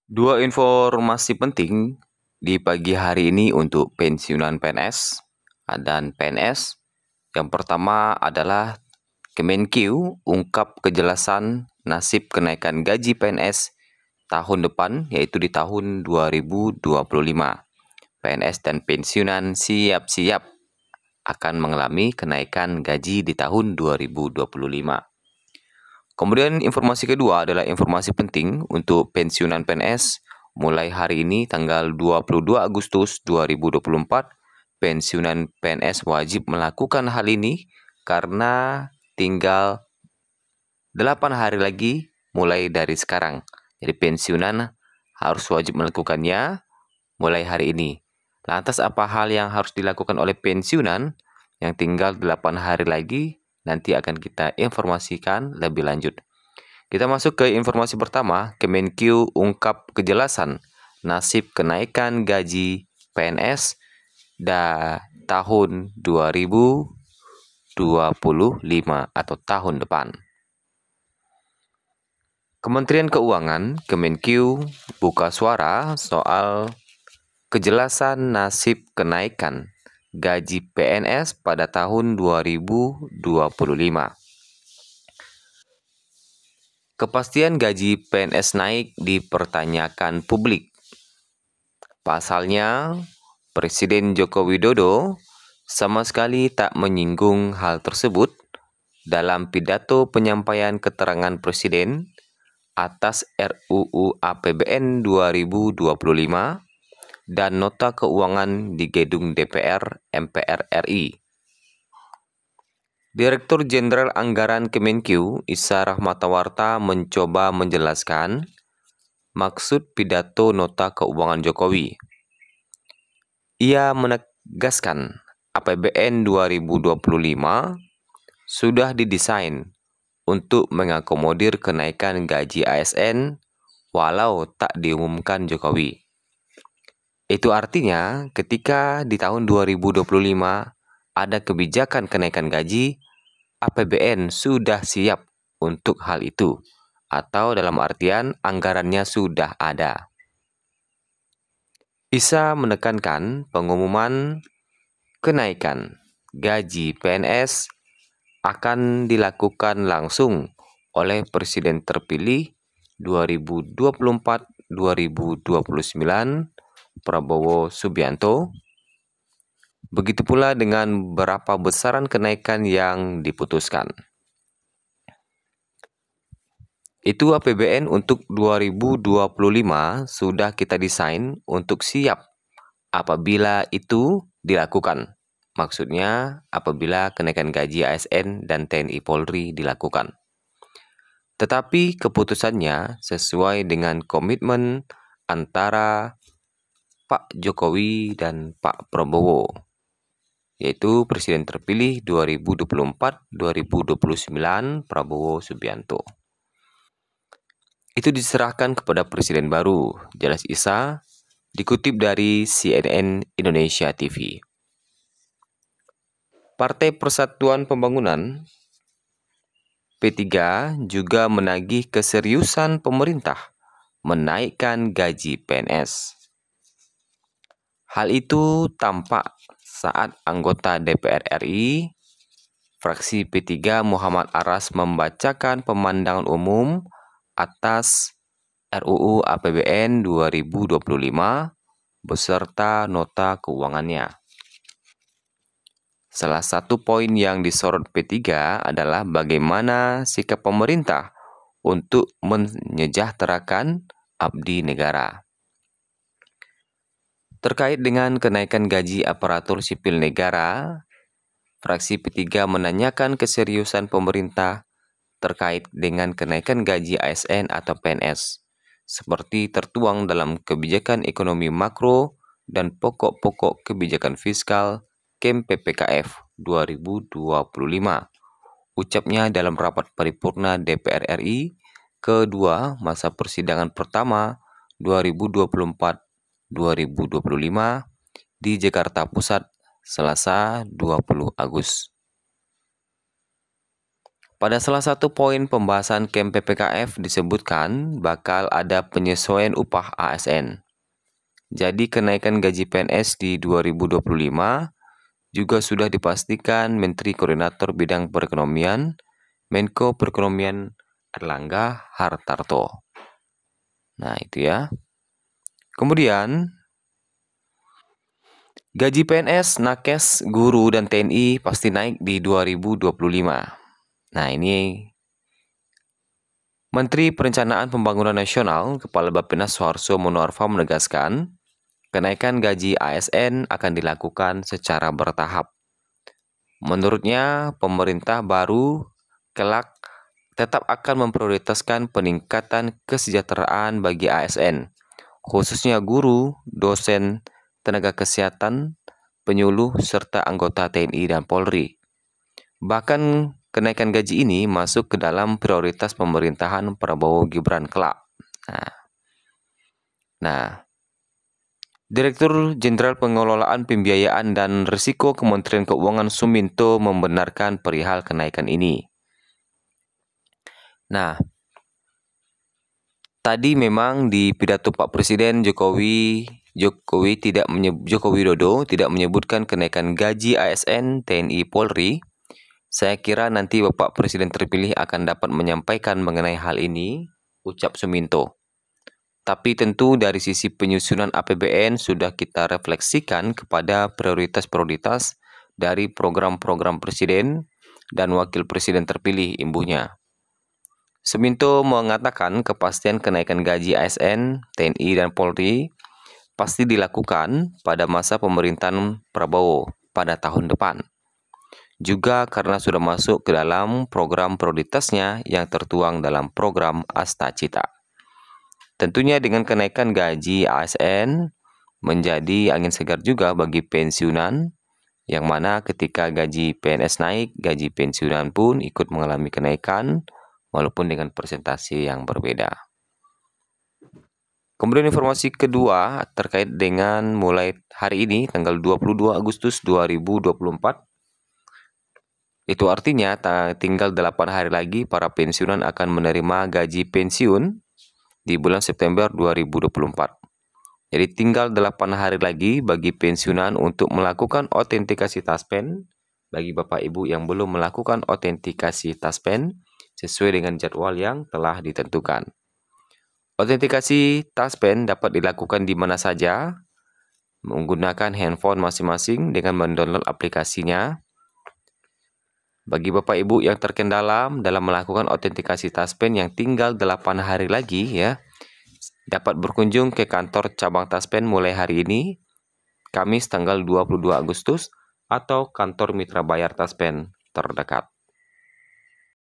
Dua informasi penting di pagi hari ini untuk pensiunan PNS dan PNS. Yang pertama adalah Kemenkeu ungkap kejelasan nasib kenaikan gaji PNS tahun depan, yaitu di tahun 2025. PNS dan pensiunan siap-siap akan mengalami kenaikan gaji di tahun 2025. Kemudian informasi kedua adalah informasi penting untuk pensiunan PNS. Mulai hari ini tanggal 22 Agustus 2024, pensiunan PNS wajib melakukan hal ini karena tinggal 8 hari lagi mulai dari sekarang. Jadi pensiunan harus wajib melakukannya mulai hari ini. Lantas apa hal yang harus dilakukan oleh pensiunan yang tinggal 8 hari lagi? Nanti akan kita informasikan lebih lanjut. Kita masuk ke informasi pertama. Kemenkeu ungkap kejelasan nasib kenaikan gaji PNS tahun 2025 atau tahun depan. Kementerian Keuangan, Kemenkeu, buka suara soal kejelasan nasib kenaikan gaji PNS pada tahun 2025. Kepastian gaji PNS naik dipertanyakan publik. Pasalnya, Presiden Joko Widodo sama sekali tak menyinggung hal tersebut dalam pidato penyampaian keterangan Presiden atas RUU APBN 2025 dan nota keuangan di gedung DPR MPR RI. Direktur Jenderal Anggaran Kemenkeu, Issa Rahmatawarta, mencoba menjelaskan maksud pidato nota keuangan Jokowi. Ia menegaskan APBN 2025 sudah didesain untuk mengakomodir kenaikan gaji ASN walau tak diumumkan Jokowi. Itu artinya ketika di tahun 2025 ada kebijakan kenaikan gaji, APBN sudah siap untuk hal itu, atau dalam artian anggarannya sudah ada. Issa menekankan pengumuman kenaikan gaji PNS akan dilakukan langsung oleh Presiden terpilih 2024-2029 Prabowo Subianto. Begitu pula dengan berapa besaran kenaikan yang diputuskan. Itu APBN untuk 2025 sudah kita desain untuk siap apabila itu dilakukan. Maksudnya apabila kenaikan gaji ASN dan TNI Polri dilakukan. Tetapi keputusannya sesuai dengan komitmen antara Pak Jokowi dan Pak Prabowo, yaitu Presiden terpilih 2024-2029 Prabowo Subianto. Itu diserahkan kepada Presiden baru, jelas Issa, dikutip dari CNN Indonesia TV. Partai Persatuan Pembangunan P3 juga menagih keseriusan pemerintah menaikkan gaji PNS. Hal itu tampak saat anggota DPR RI, fraksi P3 Muhammad Aras membacakan pemandangan umum atas RUU APBN 2025 beserta nota keuangannya. Salah satu poin yang disorot P3 adalah bagaimana sikap pemerintah untuk menyejahterakan abdi negara. Terkait dengan kenaikan gaji aparatur sipil negara, fraksi P3 menanyakan keseriusan pemerintah terkait dengan kenaikan gaji ASN atau PNS, seperti tertuang dalam kebijakan ekonomi makro dan pokok-pokok kebijakan fiskal KEM PPKF 2025. Ucapnya dalam rapat paripurna DPR RI kedua masa persidangan pertama 2024-2025 di Jakarta Pusat, Selasa 20 Agustus. Pada salah satu poin pembahasan KEM PPKF disebutkan bakal ada penyesuaian upah ASN. Jadi kenaikan gaji PNS di 2025 juga sudah dipastikan Menteri Koordinator Bidang Perekonomian, Menko Perekonomian Erlangga Hartarto. Nah, itu ya. Kemudian, gaji PNS, Nakes, guru, dan TNI pasti naik di 2025. Nah, ini Menteri Perencanaan Pembangunan Nasional, Kepala Bappenas Soeharto Monoarfa menegaskan, kenaikan gaji ASN akan dilakukan secara bertahap. Menurutnya, pemerintah baru kelak tetap akan memprioritaskan peningkatan kesejahteraan bagi ASN, khususnya guru, dosen, tenaga kesehatan, penyuluh, serta anggota TNI dan Polri. Bahkan kenaikan gaji ini masuk ke dalam prioritas pemerintahan Prabowo Gibran kelak. Nah, Direktur Jenderal Pengelolaan Pembiayaan dan Risiko Kementerian Keuangan Suminto membenarkan perihal kenaikan ini. Nah, tadi memang di pidato Pak Presiden Joko Widodo tidak menyebutkan kenaikan gaji ASN, TNI, Polri. Saya kira nanti Bapak Presiden terpilih akan dapat menyampaikan mengenai hal ini, ucap Suminto. Tapi tentu dari sisi penyusunan APBN sudah kita refleksikan kepada prioritas-prioritas dari program-program Presiden dan Wakil Presiden terpilih imbuhnya. Suminto mengatakan kepastian kenaikan gaji ASN, TNI, dan Polri pasti dilakukan pada masa pemerintahan Prabowo pada tahun depan. Juga karena sudah masuk ke dalam program prioritasnya yang tertuang dalam program Astacita. Tentunya dengan kenaikan gaji ASN menjadi angin segar juga bagi pensiunan, yang mana ketika gaji PNS naik, gaji pensiunan pun ikut mengalami kenaikan, walaupun dengan persentase yang berbeda. Kemudian informasi kedua terkait dengan mulai hari ini, tanggal 22 Agustus 2024, itu artinya tinggal 8 hari lagi para pensiunan akan menerima gaji pensiun di bulan September 2024. Jadi tinggal 8 hari lagi bagi pensiunan untuk melakukan autentikasi Taspen. Bagi Bapak Ibu yang belum melakukan autentikasi Taspen sesuai dengan jadwal yang telah ditentukan. Autentikasi Taspen dapat dilakukan di mana saja menggunakan handphone masing-masing dengan mendownload aplikasinya. Bagi Bapak Ibu yang terkendala dalam melakukan autentikasi Taspen yang tinggal 8 hari lagi ya, dapat berkunjung ke kantor cabang Taspen mulai hari ini, Kamis tanggal 22 Agustus, atau kantor Mitra Bayar Taspen terdekat.